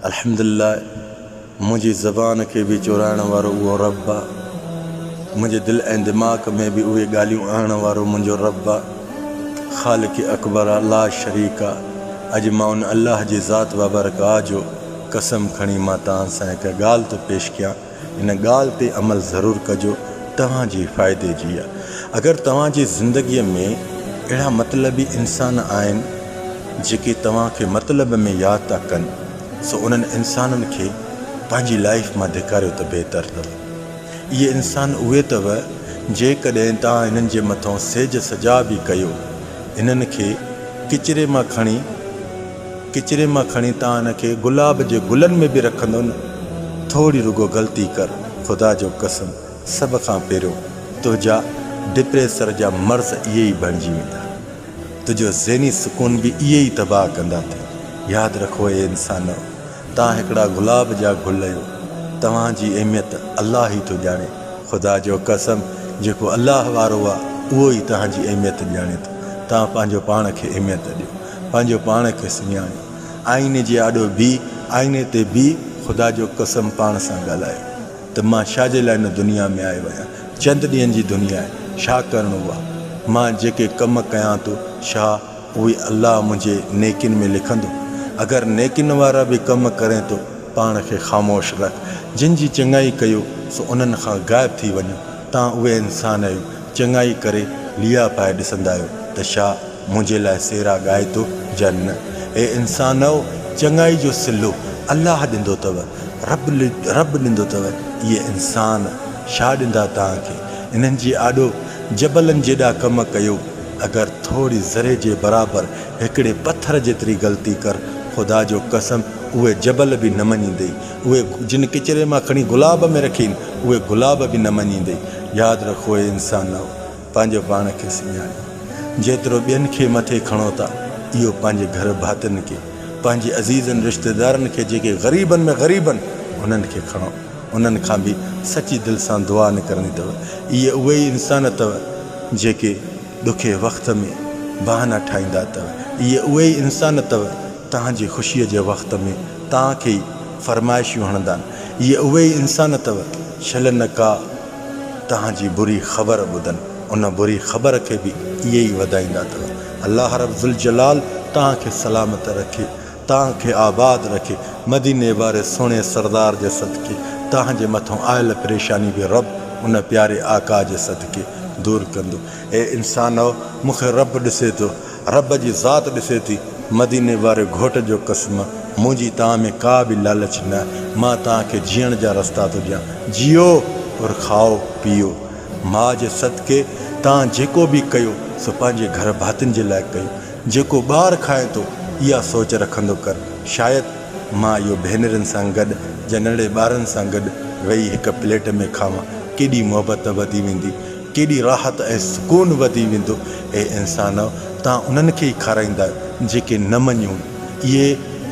अल्हम्दुलिल्लाह मुझी ज़बान के भी चुराइण वारो उहो रब आ। मुझे दिल ऐं दिमाग़ में भी उहे ॻाल्हियूं आणण वारो मुंहिंजो रब आ। ख़ालिक़ अकबर आ, ला शरीक आ। अॼु मां उन अल्लाह जी ज़ात बाबरकात जो कसम खणी मां तव्हां सां हिकु ॻाल्हि थो पेश कयां। इन ॻाल्हि ते अमल ज़रूरु कजो, तव्हांजे फ़ाइदे जी आहे। अगरि तव्हांजी ज़िंदगीअ में अहिड़ा मतलबी इंसान आहिनि जेके तव्हांखे मतलब में यादि था कनि, सो उन्हनि इंसाननि खे पंहिंजी लाइफ मां धिकारियो त बहितर अथव। इहे इंसान उहे अथव जेकॾहिं तव्हां हिननि जे मथां सेज सजा बि कयो, हिननि खे किचिरे मां खणी तव्हां हिनखे गुलाब जे गुलनि में बि रखंदो न, थोरी रुगो ग़लती कर, ख़ुदा जो कसम सभ खां पहिरियों तुंहिंजा डिप्रेसर जा मर्ज़ इहे ई बणिजी वेंदा, तुंहिंजो ज़हनी सुकून बि इहे ई तबाह कंदा अथई। यादि रखो हे इंसान, तव्हां हिकिड़ा गुलाब जा गुल आहियो। तव्हांजी अहमियत अलाह ई थो ॼाणे। ख़ुदा जो कसम जेको अलाह वारो आहे उहो ई तव्हांजी अहमियत ॼाणे थो। तव्हां पंहिंजो पाण खे अहमियत ॾियो, पंहिंजो पाण खे सुञाणो। आईने जे आॾो बि आईने ते बि ख़ुदा जो कसम पाण सां ॻाल्हायो त मां छाजे लाइ हिन दुनिया में आयो आहियां। चंद ॾींहंनि जी दुनिया आहे, छा करिणो आहे। मां जेके कम कयां थो छा उहे अलाह मुंहिंजे नेकिन में लिखंदो। अगरि नेकिन वारा बि कम करें थो, पाण खे ख़ामोश रख। जिन जी चङाई कयो सो उन्हनि खां ग़ाइबु थी वञो। तव्हां उहे इंसान आहियो चङाई करे लिया पाए ॾिसंदा आहियो त छा मुंहिंजे लाइ सेरा ॻाए थो या न। हे इंसान चङाई जो सिलो अलाह ॾींदो अथव, रब ॾींदो अथव। इहे इंसान छा ॾींदा तव्हांखे। इन्हनि जे आॾो जबलनि जेॾा कम कयो, अगरि थोरी ज़रे जे बराबरि हिकिड़े पथर जेतिरी ग़लती कर, ख़ुदा जो कसम उहे जबल बि न मञींदई। उहे जिन किचिरे मां खणी गुलाब में रखीनि, उहे गुलाब बि न मञींदई। यादि रखो हे इंसान, पंहिंजो पाण खे सुञाणो। जेतिरो ॿियनि खे मथे खणो था, इहो पंहिंजे घर भातियुनि खे, पंहिंजे अज़ीज़नि रिश्तेदारनि खे जेके ग़रीबनि में ग़रीबनि, उन्हनि खे खणो। उन्हनि खां बि सची दिलि सां दुआ न करणी अथव। इहे उहे ई इंसान अथव जेके ॾुखे वक़्त में बहाना ठाहींदा अथव। इहे उहे ई इंसान अथव तव्हांजी ख़ुशीअ जे वक़्त में तव्हांखे ई फरमाइशूं हणंदा आहिनि। इहे उहे ई इंसान अथव छल न का तव्हांजी बुरी ख़बर ॿुधनि, उन बुरी ख़बर खे बि इहे ई वधाईंदा अथव। अल्लाह रब्बुल जलाल तव्हांखे सलामत रखे, तव्हांखे आबाद रखे। मदीने वारे सुहिणे सरदार जे सदके तव्हांजे मथां आयल परेशानी बि रब उन प्यारे आका जे सदके दूर कंदो। हे इंसान मूंखे रब ॾिसे थो, रब जी ज़ात ॾिसे थी। मदीने वारे घोट जो कसम मुंहिंजी तव्हां में का बि लालच न आहे। मां तव्हांखे जीअण जा रस्ता थो ॾियां, जियो और खाओ पीओ। मां जे सदके तव्हां जेको बि कयो सो पंहिंजे घर भातियुनि जे लाइ कयो। जेको ॿारु खाए थो इहा सोच रखंदो कर, शायदि मां इहो भेनरुनि सां गॾु या नंढे ॿारनि सां गॾु वेही हिकु प्लेट में खावां, केॾी मुहबत वधी वेंदी, केॾी राहत ऐं सुकून वधी वेंदो। हे इंसान तव्हां उन्हनि खे ई खाराईंदा जेके न मञूं। इहे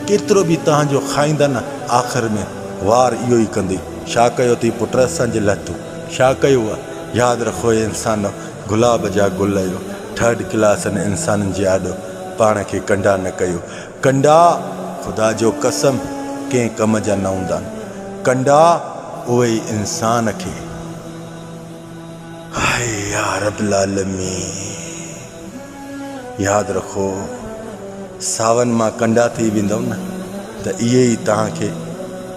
केतिरो बि तव्हांजो खाईंदा न, आख़िर में वार इहो ई कंदी, छा कयो अथई पुट असांजे लाइ तूं, छा कयो आहे। यादि रखो हे इंसान, गुलाब जा गुल आहियो। थर्ड क्लास इंसाननि जे आॾो पाण खे कंडा न कयो। कंडा ख़ुदा जो कसम कंहिं कम जा न हूंदा आहिनि। कंडा उहे ई इंसान खे हाय या रब्बुल आलमीन। यादि रखो सावन मां कंडा थी वेंदव न त इहे ई तव्हांखे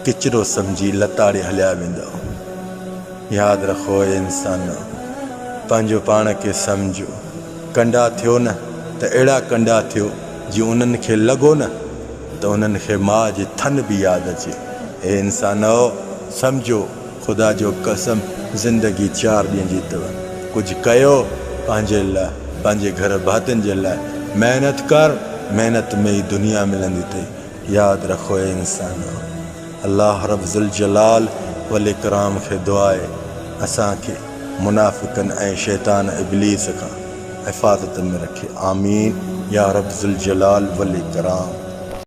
किचिरो सम्झी लताड़े हलिया वेंदव। यादि रखो हे इंसान, पंहिंजो पाण खे सम्झो। कंडा थियो न त अहिड़ा कंडा थियो जीअं उन्हनि खे लॻो न त उन्हनि खे माउ जी थन बि यादि अचे। हे इंसान सम्झो, ख़ुदा जो कसम ज़िंदगी 4 ॾींहं जी अथव। कुझु कयो पंहिंजे लाइ, पंहिंजे घर भातियुनि जे लाइ। महिनत कर, महिनत में ई दुनिया मिलंदी अथई। यादि रखो हे इंसान, अल्लाह रब्बुल जलाल वल इकराम खे दुआ आहे असांखे मुनाफ़िक़नि ऐं शैतान इब्लीस खां हिफ़ाज़त में रखे। आमीन या रब्बुल जलाल वल इकराम।